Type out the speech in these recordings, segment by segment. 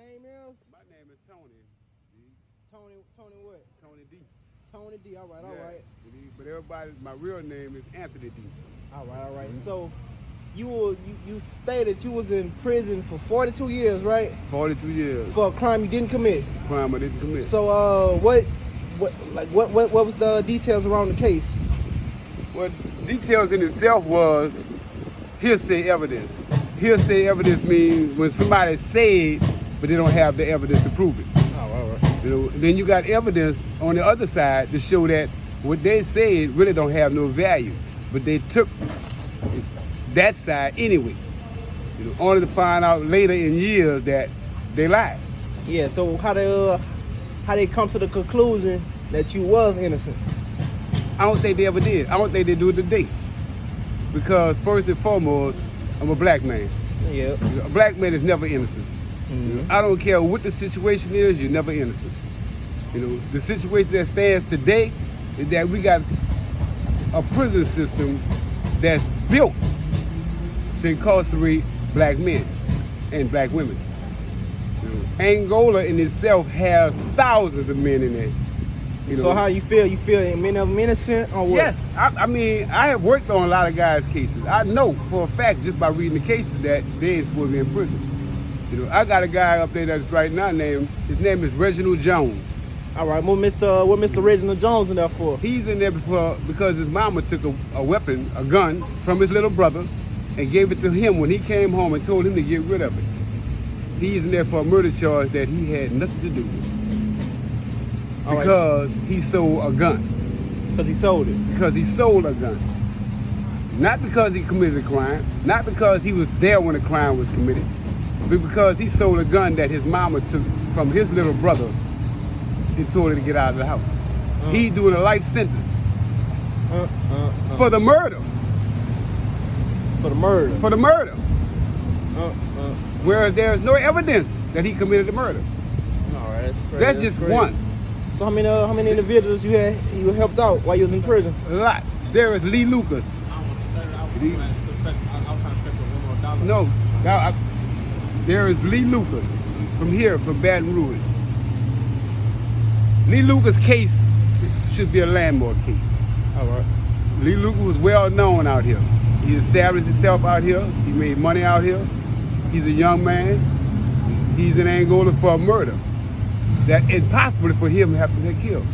name is? My name is Tony. Tony what? Tony D. Tony D. All right, Yeah. all right. But everybody, my real name is Anthony D. All right, all right. Mhm. So you stated you was in prison for 42 years, right? 42 years. For a crime you didn't commit. Crime I didn't commit. So what was the details around the case? Well, details in itself was hearsay evidence. Hearsay evidence means when somebody said, but they don't have the evidence to prove it. Oh, all right. You know, then you got evidence on the other side to show that what they said really don't have no value, but they took that side anyway. You know, only to find out later in years that they lied. Yeah. So how they come to the conclusion that you was innocent? I don't think they ever did. I don't think they do it today. Because first and foremost, I'm a black man. Yeah. A black man is never innocent. Mm-hmm. You know, I don't care what the situation is, you're never innocent. You know, the situation that stands today is that we got a prison system that's built to incarcerate black men and black women. You know, Angola in itself has thousands of men in there. You know, So how you feel? You feel many of them innocent or what? yes, I mean, I have worked on a lot of guys' cases. I know for a fact just by reading the cases that they ain't supposed to be in prison. You know, I got a guy up there that's right now his name is Reginald Jones. All right, what Mr. Reginald Jones in there for? He's in there because his mama took a weapon, a gun, from his little brother and gave it to him when he came home and told him to get rid of it. He's in there for a murder charge that he had nothing to do with. Because he sold a gun. Because he sold it. Because he sold a gun. Not because he committed a crime, not because he was there when the crime was committed, but because he sold a gun that his mama took from his little brother and told her to get out of the house. He's doing a life sentence for the murder. For the murder. For the murder. Where there's no evidence that he committed the murder. All right, that's crazy. That's just crazy. one. So how many individuals you helped out while you was in prison? A lot. There is Lee Lucas. No, there is Lee Lucas from here, from Baton Rouge. Lee Lucas' case should be a landmark case. All right. Lee Lucas was well known out here. He established himself out here. He made money out here. He's a young man. He's in Angola for a murder. That impossible for him to have to get killed.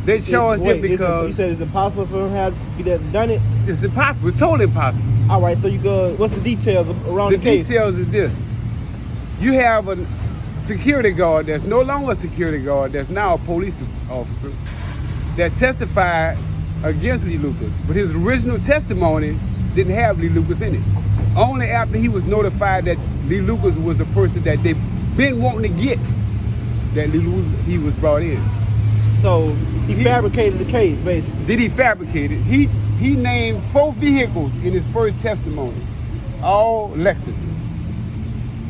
They charged him because you said it's impossible for him to have done it. it's impossible. It's totally impossible. All right, so you go. What's the details around the case? The details is this: you have a security guard that's no longer a security guard, that's now a police officer, that testified against Lee Lucas, but his original testimony didn't have Lee Lucas in it. Only after he was notified that Lee Lucas was a person that they've been wanting to get, that he was brought in. So he fabricated the case, basically. Did he fabricate it? He named 4 vehicles in his first testimony, all Lexuses.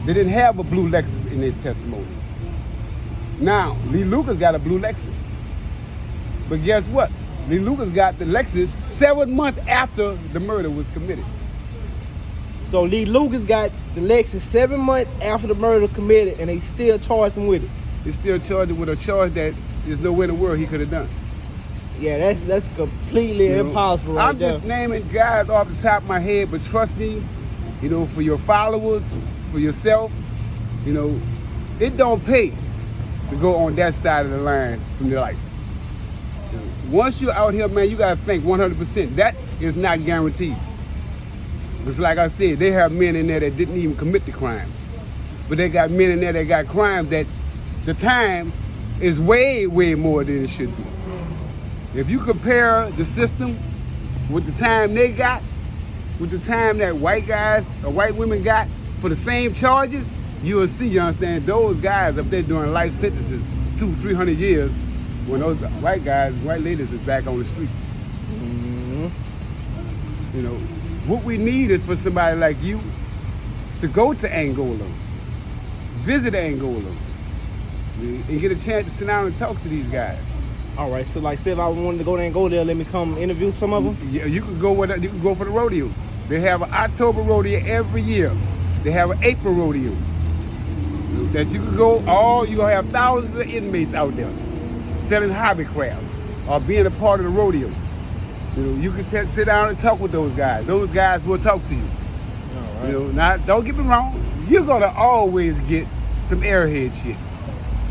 They didn't have a blue Lexus in his testimony. Now, Lee Lucas got a blue Lexus. But guess what? Lee Lucas got the Lexus 7 months after the murder was committed. So Lee Lucas got the Lexus 7 months after the murder committed, and they still charged him with it. They still charged him with a charge that there's no way in the world he could have done. Yeah, that's completely impossible right I'm there. just naming guys off the top of my head, but trust me, you know, for your followers, for yourself, you know, it don't pay to go on that side of the line from your life. You know, once you're out here, man, you gotta think 100%. That is not guaranteed. Because like I said, they have men in there that didn't even commit the crimes. But they got men in there that got crimes that the time is way, way more than it should be. If you compare the system with the time they got, with the time that white guys or white women got for the same charges, you'll see, you understand, those guys up there doing life sentences, 200-300 years, when those white guys, white ladies is back on the street. Mm-hmm. You know, what we need is for somebody like you to go to Angola, visit Angola, and get a chance to sit down and talk to these guys. All right, so like, say if I wanted to go to Angola, let me come interview some of them. Yeah, you can go for the rodeo. They have an October rodeo every year. They have an April rodeo. that you could go, or you're gonna have thousands of inmates out there selling hobby craft or being a part of the rodeo. You know, you can sit down and talk with those guys. Those guys will talk to you. All right. You know, now don't get me wrong, you're gonna always get some airhead shit.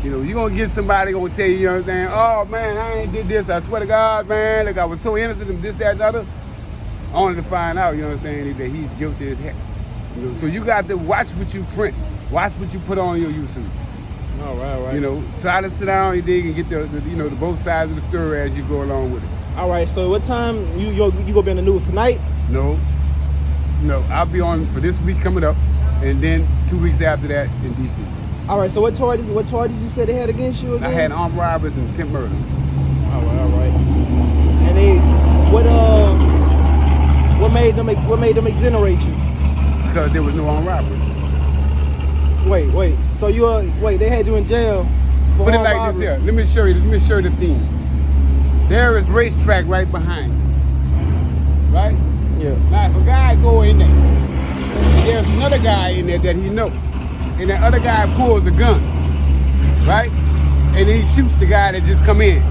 You know, you're gonna get somebody gonna tell you, you understand, oh man, I ain't did this, I swear to God, man, like I was so innocent of this, that, and the other. Only to find out, you understand, that he's guilty as heck. You know, so you got to watch what you print, watch what you put on your YouTube. All right. You know, try to sit down, you dig, and get the both sides of the story as you go along with it. All right. So what time you gonna be in the news tonight? No, I'll be on for this week coming up, and then 2 weeks after that in DC. All right. So what charges you said they had against you again? I had armed robberies and attempt murder. All right. And they what made them exonerate you? Because there was no armed robbery. Wait. So they had you in jail for Put it armed like robbery. this here. Let me show you the theme. There is racetrack right behind you. Right? Yeah. Now if a guy go in there, there's another guy in there that he knows. And that other guy pulls a gun. Right? And he shoots the guy that just come in.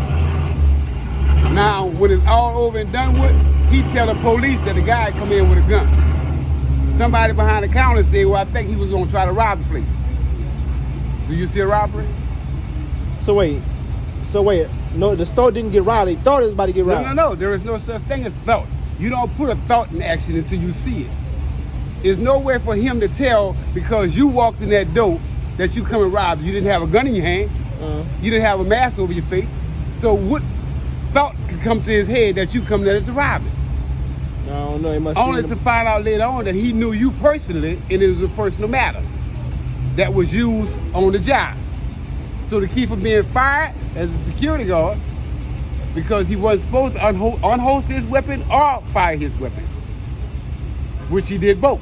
Now when it's all over and done with, he tell the police that the guy come in with a gun. Somebody behind the counter said, well, I think he was gonna try to rob the place. Do you see a robbery? So wait. No, the store didn't get robbed. They thought it was about to get robbed. No. There is no such thing as thought. You don't put a thought in action until you see it. There's nowhere for him to tell because you walked in that door that you come and robbed. You didn't have a gun in your hand. You didn't have a mask over your face. So what thought could come to his head that you come there to rob it? I don't know. He must Only to find out later on that he knew you personally and it was a personal matter that was used on the job. So to keep him being fired as a security guard because he wasn't supposed to unholster his weapon or fire his weapon, which he did both.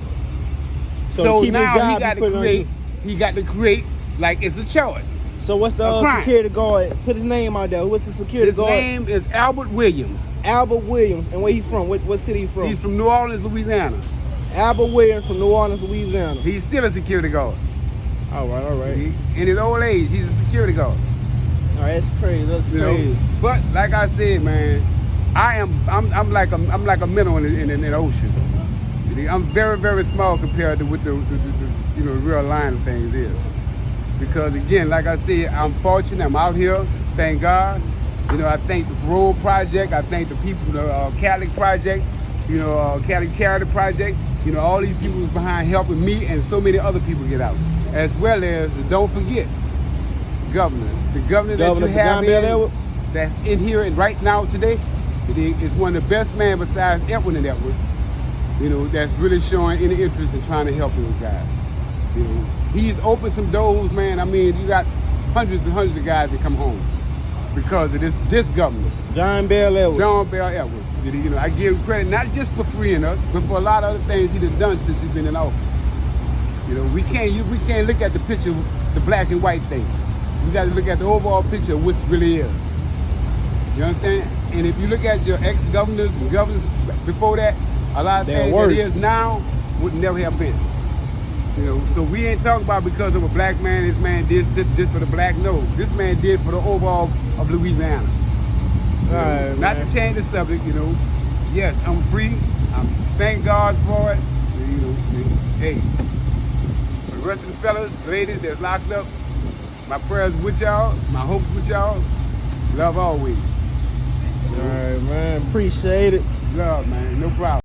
So now he got to create like it's a charge. So what's the security guard? Put his name out there. What's the security guard? His name is Albert Williams. Albert Williams. And where he from? What city he from? He's from New Orleans, Louisiana. Albert Williams from New Orleans, Louisiana. He's still a security guard. All right. In his old age, he's a security guard. All right, that's crazy. That's crazy. But like I said, man, I'm like a minnow in the ocean. I'm very, very small compared to what the real line of things is. Because again, like I said, I'm fortunate. I'm out here. Thank God. You know, I thank the Parole Project. I thank the people, the Catholic Project. You know, Catholic Charity Project. You know, all these people was behind helping me and so many other people get out. As well as, don't forget, governor. The governor that you have that's in here and right now today is one of the best men besides Edwin and Edwards. You know, that's really showing any interest in trying to help those guys. You know, he's opened some doors, man. I mean, you got hundreds and hundreds of guys that come home because of this governor. John Bell Edwards. You know, I give him credit not just for freeing us, but for a lot of other things he's done since he's been in office. You know, we can't look at the picture, the black and white thing. We got to look at the overall picture of what it really is. You understand? And if you look at your ex-governors and governors before that, a lot of things that is now would never have been. You know, so we ain't talking about because of a black man, this man did just for the black. No, this man did for the overall of Louisiana. Right, not to change the subject, you know. Yes, I'm free. Thank God for it. You know, hey, for the rest of the fellas, ladies that's locked up, my prayers with y'all, my hopes with y'all. Love always. All right, man. Appreciate it. Love, man. No problem.